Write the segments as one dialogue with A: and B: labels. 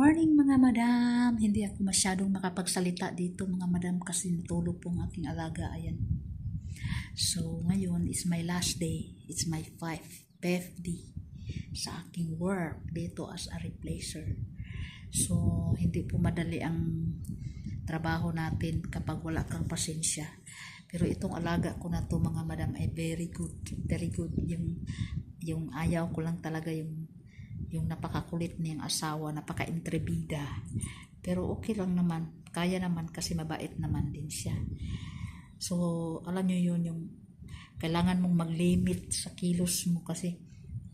A: morning mga madam. Hindi ako masyadong makapagsalita dito mga madam kasi natulog po ang aking alaga. Ayan. So ngayon is my last day. It's my 5th day sa aking work dito as a replacer. So hindi po madali ang trabaho natin kapag wala kang pasensya. Pero itong alaga ko na to mga madam ay very good. Very good. Yung ayaw ko lang talaga yung napakakulit niyang asawa, napaka-intribida. Pero okay lang naman, kaya naman kasi mabait naman din siya. So, alam niyo yun, yung kailangan mong mag-limit sa kilos mo kasi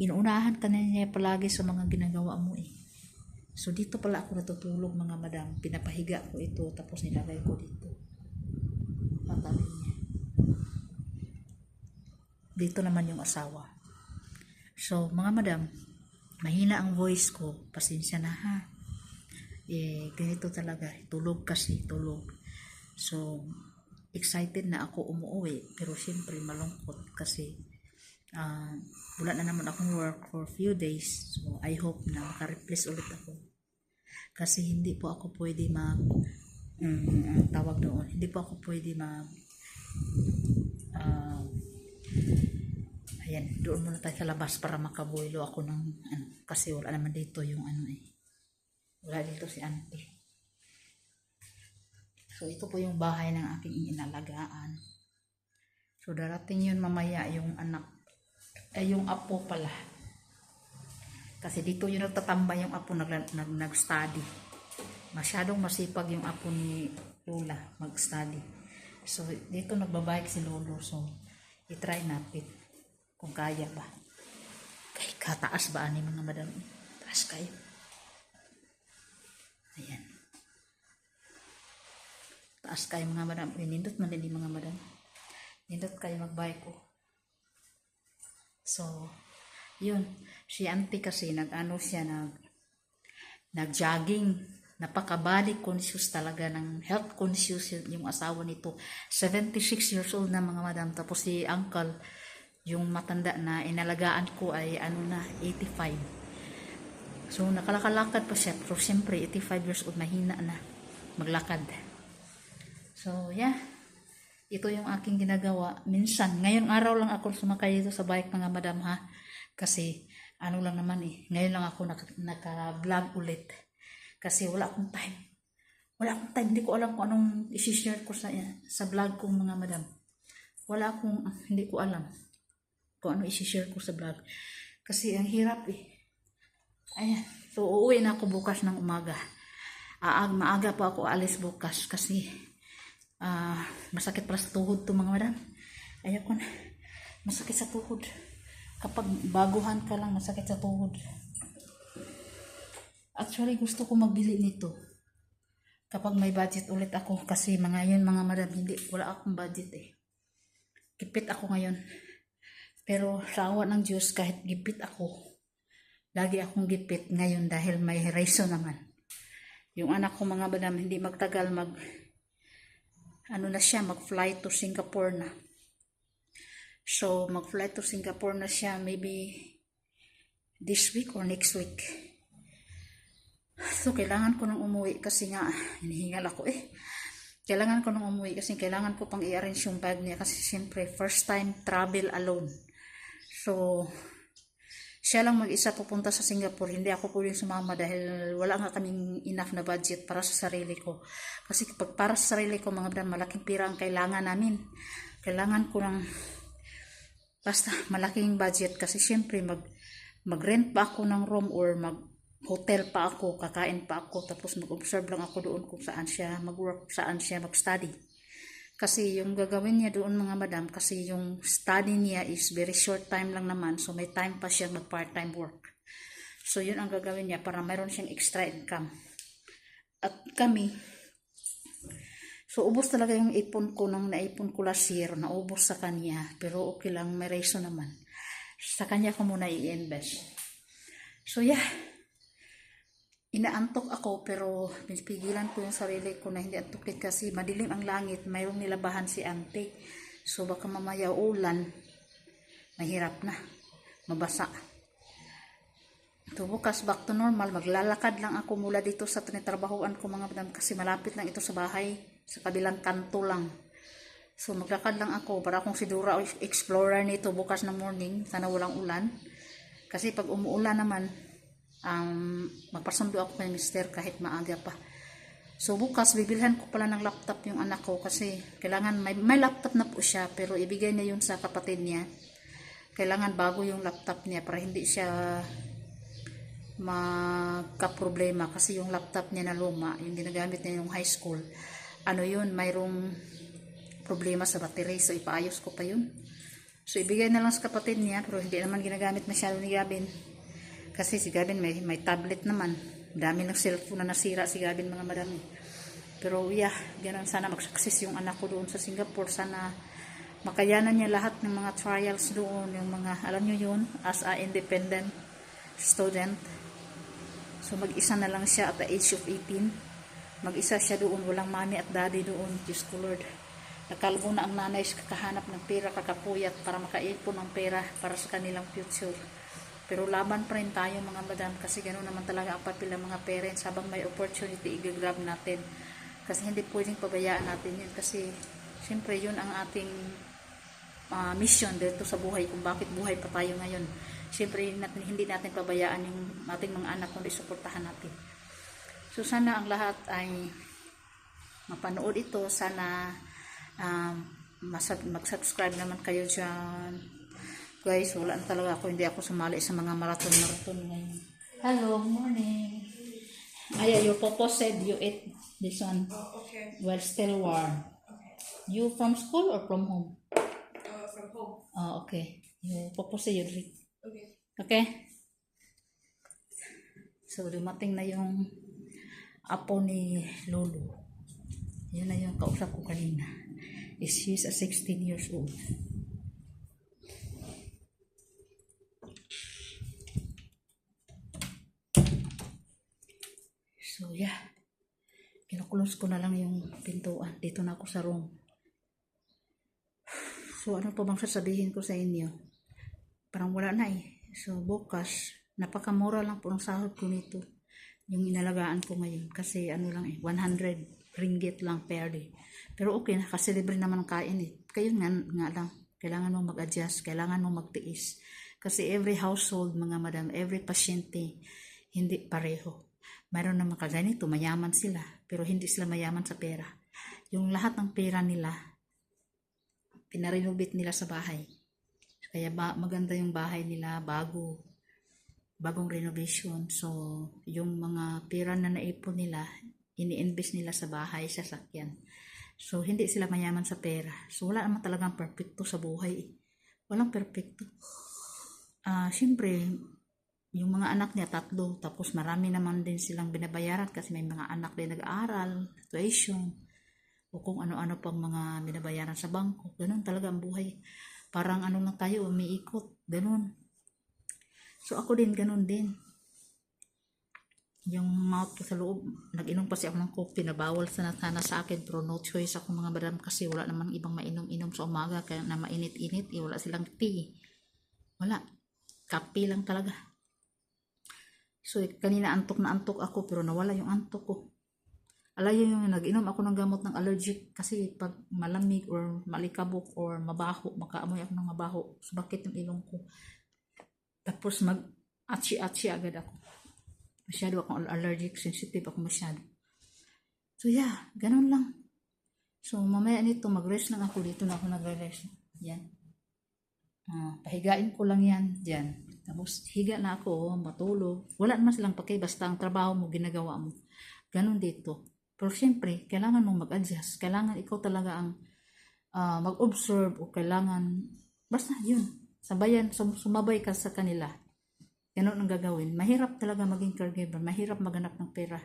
A: inuunahan ka na niya palagi sa mga ginagawa mo eh. So, dito pala ako natutulog mga madam. Pinapahiga ko ito, tapos nilagay ko dito. Patabi niya. Dito naman yung asawa. So, mga madam, mahina ang voice ko, pasensya na ha. Ganito talaga, tulog kasi, tulog. So, excited na ako umuwi, pero siyempre malungkot kasi wala na naman akong work for few days. So, I hope na maka-replace ulit ako. Kasi hindi po ako pwede tawag doon, hindi po ako pwede ayan, doon muna tayo sa labas para makabuelo ako ng kasi wala naman dito yung wala dito si auntie. So ito po yung bahay ng aking inalagaan. So darating yun mamaya yung anak yung apo pala, kasi dito yung nagtatambay yung apo, nag-study. Masyadong masipag yung apo ni Lola mag-study. So dito nagbabike si Lolo, so i-try natin kung kaya ba. Kay kataas ba ani mga madam? Taas kayo. Ayan. Taas kayo mga madam. Nindot man din mga madam. Nindot kayo magbike ko. So, yun. Si auntie kasi nag-jogging. Napaka-body conscious talaga, ng health conscious yung asawa nito. 76 years old na mga madam. Tapos si uncle, yung matanda na inalagaan ko ay 85. So nakalakalakad pa siya, pero siyempre 85 years old, mahina na maglakad. So yeah, ito yung aking ginagawa. Minsan, ngayong araw lang ako sumakay dito sa bike mga madam ha, kasi lang naman ngayon lang ako naka-vlog ulit kasi wala akong time, hindi ko alam kung anong i-share ko sa vlog ko mga madam. Hindi ko alam kung ano i-share ko sa vlog. Kasi ang hirap Ayan. So, uuwi na ako bukas ng umaga. Maaga pa ako alis bukas kasi masakit para sa tuhod to mga madam. Ayoko na. Masakit sa tuhod. Kapag baguhan ka lang, masakit sa tuhod. Actually, gusto ko magbili nito kapag may budget ulit ako, kasi mga madam, wala akong budget Gipit ako ngayon. Pero sa awa ng Diyos, kahit gipit ako, lagi akong gipit ngayon dahil may reason naman. Yung anak ko mga madam, hindi magtagal mag-fly to Singapore na. So, mag-fly to Singapore na siya maybe this week or next week. So, kailangan ko nang umuwi kasi nga, hinihingal ako Kailangan ko nang umuwi kasi kailangan ko pang i-arrange yung bag niya kasi siyempre first time travel alone. So, siya lang mag-isa pupunta sa Singapore. Hindi ako pwedeng sumama dahil wala nga kaming enough na budget para sa sarili ko. Kasi kapag para sa sarili ko, mga madam, malaking pira ang kailangan namin. Kailangan ko ng basta malaking budget kasi siyempre mag-rent pa ako ng room or mag-hotel pa ako, kakain pa ako, tapos mag-observe lang ako doon kung saan siya mag-work, saan siya mag-study. Kasi yung gagawin niya doon mga madam, kasi yung study niya is very short time lang naman, so may time pa siya mag-part-time work. So yun ang gagawin niya para mayroon siyang extra income. At kami, so ubos talaga yung ipon ko nang naipon ko last year, naubos sa kanya, pero okay lang, may reason naman. Sa kanya ko muna i-invest. So yeah, inaantok ako pero pinipigilan ko yung sarili ko na hindi antukin kasi madilim ang langit, mayroong nilabahan si auntie. So baka mamaya ulan, mahirap na, mabasa. So, bukas back to normal, maglalakad lang ako mula dito sa tinitrabahoan ko mga madam kasi malapit lang ito sa bahay, sa kabilang kanto lang. So, maglakad lang ako para akong siguro explorer nito bukas na morning, sana walang ulan. Kasi pag umuulan naman, magpasundo ako kay mister kahit maaga pa. So, bukas bibilhan ko pala ng laptop yung anak ko kasi kailangan, may laptop na po siya pero ibigay niya yun sa kapatid niya. Kailangan bago yung laptop niya para hindi siya magka-problema kasi yung laptop niya na luma, yung ginagamit niya yung high school, mayroong problema sa battery, so ipaayos ko pa yun. So ibigay na lang sa kapatid niya pero hindi naman ginagamit masyado ni Gavin kasi si Gavin may tablet naman, dami ng cellphone na nasira si Gavin mga madami. Pero yeah, ganun, sana mag-success yung anak ko doon sa Singapore, sana makayanan niya lahat ng mga trials doon, yung mga, alam nyo yun, as a independent student. So mag-isa na lang siya at the age of 18. Mag-isa siya doon, walang mommy at daddy doon. Diyos ko Lord. Nakalbo na ang nanay sa kakahanap ng pera, kakapuyat para makaipon ng pera para sa kanilang future. Pero laban pa rin tayo mga madam kasi gano'n naman talaga ang papel ng mga parents. Habang may opportunity, i-grab natin. Kasi hindi pwedeng pabayaan natin yun kasi siyempre yun ang ating mission dito sa buhay, kung bakit buhay pa tayo ngayon. Siyempre hindi natin pabayaan yung ating mga anak kundi suportahan natin. So sana ang lahat ay mapanood ito, sana mag-subscribe naman kayo dyan. Guys, wala na talaga ako, hindi ako sumali sa mga marathon ngayon. Hello, morning. Aya, your papa said you ate this one.
B: Oh, okay.
A: Well, still warm.
B: Okay.
A: You from school or from home?
B: From home.
A: Oh, okay. Your papa said you drink.
B: Okay.
A: Okay? So, dumating na yung apo ni Lolo. Yun na yung kausap ko kanina. She's a 16 years old. So, yeah. Kinuklose ko na lang yung pintuan. Dito na ako sa room. So, ano pa bang sasabihin ko sa inyo? Parang wala na eh. So, bukas, napakamura lang po ng sahod ko nito. Yung inalagaan ko ngayon. Kasi ano lang eh, 100 ringgit lang per day. Pero okay, kasi libre naman ang kain eh. Kayo nga lang, kailangan mo mag-adjust, kailangan mo magtiis. Kasi every household, mga madam, every pasyente, hindi pareho. Mayroon naman kaganito, mayaman sila. Pero hindi sila mayaman sa pera. Yung lahat ng pera nila, pinarenovate nila sa bahay. Kaya maganda yung bahay nila, bagong renovation. So, yung mga pera na naipon nila, ini-invest nila sa bahay, sa sakyan. So, hindi sila mayaman sa pera. So, wala naman talagang perfecto sa buhay. Walang perfecto. Siyempre, yung mga anak niya, 3. Tapos marami naman din silang binabayaran kasi may mga anak din nag-aaral, tuition, o kung ano-ano pang mga binabayaran sa bangko. Ganun talaga ang buhay. Parang ano lang tayo, umiikot. Ganun. So, ako din, ganun din. Yung mouth ko sa loob, nag-inom kasi ako ng coffee na bawal sana sa akin, pero no choice ako mga madam kasi wala namang ibang mainom-inom sa umaga kaya na mainit-init, wala silang tea. Wala. Kape lang talaga. So, kanina antok na antok ako pero nawala yung antok ko. Alayo yung nag-inom ako ng gamot ng allergic kasi pag malamig or malikabok or mabaho, makaamoy ako ng mabaho. So, bakit yung ilong ko? Tapos mag-atsi-atsi agad ako. Masyado akong allergic, sensitive ako masyado. So yeah, ganun lang. So mamaya nito, mag-rest lang ako. Dito na ako nag-rest. Yan. Pahigain ko lang yan. Diyan. Tapos higa na ako, matulog. Wala naman silang pake, basta ang trabaho mo, ginagawa mo. Ganun dito. Pero syempre, kailangan mong mag-adjust. Kailangan ikaw talaga ang mag-observe o kailangan, basta yun. Sabayan, sumabay ka sa kanila. Ganun ang gagawin. Mahirap talaga maging caregiver. Mahirap maghanap ng pera.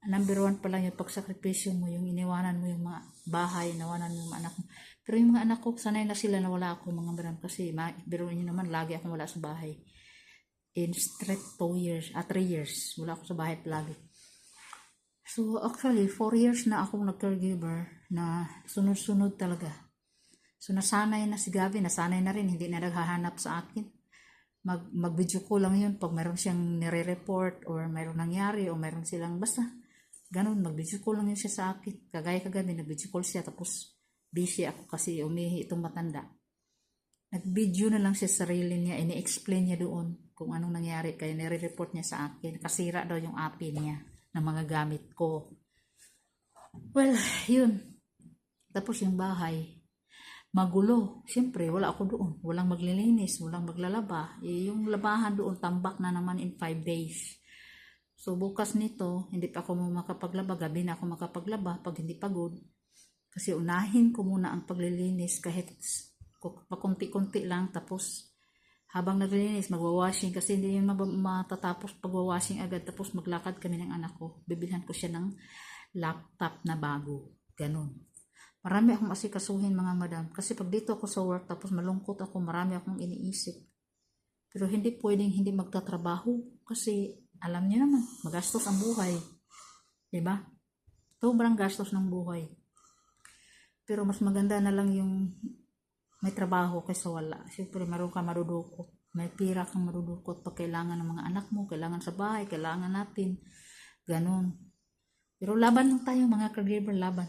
A: Number 1 pa lang yung pagsakripisyo mo, yung iniwanan mo yung mga bahay, inawanan mo yung mga anak mo. Pero yung mga anak ko, sanay na sila na wala ako mga maram kasi biruin nyo naman, lagi akong wala sa bahay. In straight 3 years, wala ako sa bahay palagi. So actually, 4 years na akong nag-caregiver na sunod-sunod talaga. So nasanay na si Gabi, nasanay na rin, hindi na naghahanap sa akin. mag-video ko lang yun pag mayroon siyang nire-report or mayroon nangyari o mayroon silang basta ganun, mag-video call lang yun siya sa akin. Kagaya kagabi, nag-video call siya tapos busy ako kasi umihi itong matanda. Nag-video na lang siya sa sarili niya, ini-explain niya doon kung anong nangyari kaya nire-report niya sa akin. Kasira daw yung API niya ng mga gamit ko. Well, yun. Tapos yung bahay, magulo. Siyempre, wala ako doon. Walang maglilinis, walang maglalaba. Yung labahan doon, tambak na naman in 5 days. So, bukas nito, hindi pa ako makapaglaba. Gabi na ako makapaglaba pag hindi pagod. Kasi unahin ko muna ang paglilinis kahit pakunti-kunti lang. Tapos, habang naglilinis, magwawashing. Kasi hindi yun matatapos pagwawashing agad. Tapos, maglakad kami ng anak ko. Bibilhan ko siya ng laptop na bago. Ganun. Marami akong asikasuhin mga madam. Kasi pag dito ako sa work, tapos malungkot ako, marami akong iniisip. Pero hindi pwedeng hindi magtatrabaho. Kasi alam niyo naman, magastos ang buhay. Diba? Sobrang gastos ng buhay. Pero mas maganda na lang yung may trabaho kaysa wala. Siyempre, meron ka marudukot. May pira kang marudukot pag kailangan ng mga anak mo, kailangan sa bahay, kailangan natin. Ganon. Pero laban lang tayo mga caregiver, laban.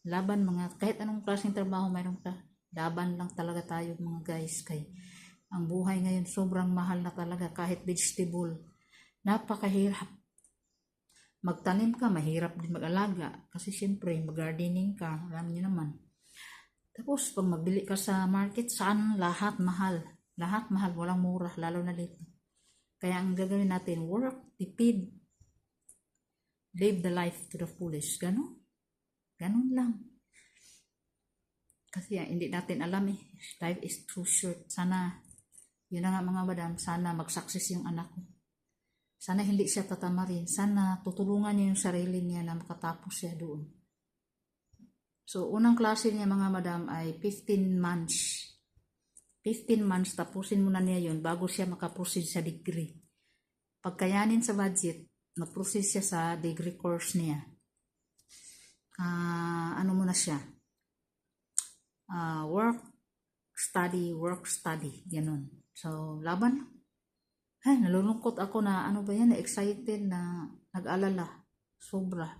A: Laban mga, kahit anong klaseng trabaho mayroon ka, laban lang talaga tayo mga guys. Kay ang buhay ngayon sobrang mahal na talaga kahit vegetable. Napakahirap. Magtanim ka, mahirap din mag-alaga. Kasi syempre, mag-gardening ka, alam niyo naman. Tapos, pag magbili ka sa market, saan lahat mahal. Lahat mahal, walang mura, lalo na dito. Kaya ang gagawin natin, work, tipid, live the life to the fullest. Ganon. Ganun lang. Kasi hindi natin alam eh. Life is too short. Sana, yun na nga mga madam, sana mag-success yung anak ko. Sana hindi siya tatamarin. Sana tutulungan niya yung sarili niya na makatapos siya doon. So, unang klase niya mga madam ay 15 months. 15 months, tapusin muna niya yun bago siya makaproceed sa degree. Pagkayanin sa budget, mag-proceed siya sa degree course niya. Ano muna siya? Work, study. Ganun. So, laban. Ay, nalulungkot ako na ano ba yan, na-excited na nag-alala. Sobra.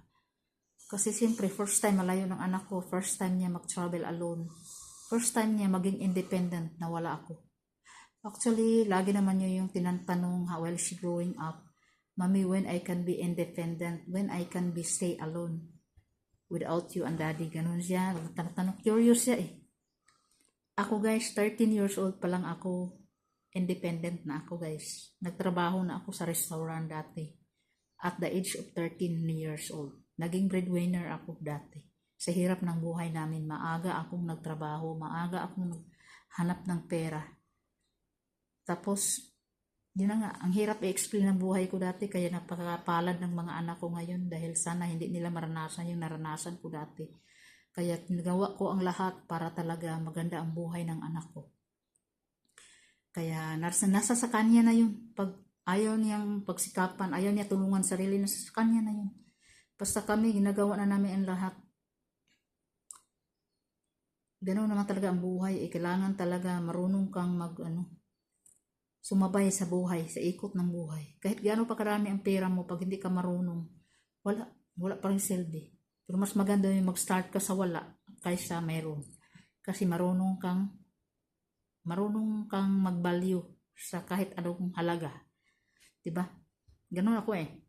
A: Kasi siyempre, first time malayo ng anak ko, first time niya mag-travel alone. First time niya maging independent na wala ako. Actually, lagi naman niya yung tinantanong while she growing up, Mommy, when I can be independent, when I can be stay alone without you and daddy. Ganun siya. Tanong, curious siya eh. Ako guys, 13 years old pa lang ako. Independent na ako guys. Nagtrabaho na ako sa restaurant dati. At the age of 13 years old. Naging breadwinner ako dati. Sa hirap ng buhay namin, maaga akong nagtrabaho. Maaga akong naghanap ng pera. Tapos, yun na nga, ang hirap i-explain ng buhay ko dati kaya napakapalad ng mga anak ko ngayon dahil sana hindi nila maranasan yung naranasan ko dati. Kaya nagawa ko ang lahat para talaga maganda ang buhay ng anak ko. Kaya nasa sa kanya na yun. Pag ayaw niyang pagsikapan, ayaw niya tulungan sarili, nasa sa kanya na yun. Basta kami, ginagawa na namin ang lahat. Ganun naman talaga ang buhay. Kailangan talaga marunong kang sumabay sa buhay, sa ikot ng buhay. Kahit gaano pa karami ang pera mo, pag hindi ka marunong, wala pa rin silbi. Pero mas maganda yung mag-start ka sa wala kaysa mayroon. Kasi marunong kang mag-value sa kahit anong halaga. Diba? Ganun ako eh.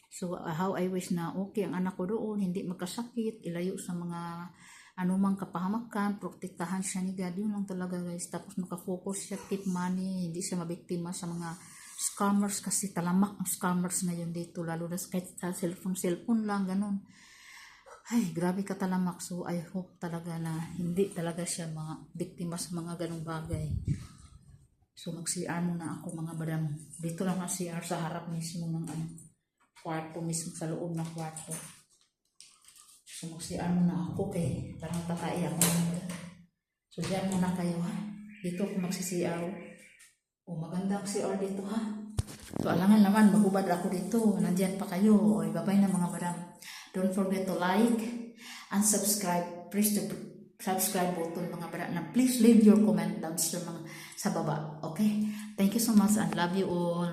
A: So, how I wish na okay ang anak ko doon, hindi magkasakit, ilayo sa mga anumang kapahamakan, protektahan siya ni God. Yun lang talaga guys. Tapos makafocus siya, keep money, hindi siya mabiktima sa mga scammers kasi talamak ang scammers ngayon dito. Lalo na kahit sa cellphone lang, ganun. Ay, grabe ka talamak. So, I hope talaga na hindi talaga siya mga biktima sa mga ganung bagay. So, mag-CR muna ako mga madam. Dito lang ang CR sa harap mismo ng kwarto mismo, sa loob ng kwarto. So, mag-CR muna ako kay parang tatai ako. So, diyan muna kayo ha. Dito ako mag-CR. O, maganda ang CR dito ha. So, alangan naman, mahubad ako dito. Nandiyan pa kayo. O, ibabay na mga madam. Don't forget to like and subscribe. Press the subscribe button mga bra na please leave your comment down sa mga sa baba. Okay? Thank you so much and love you all.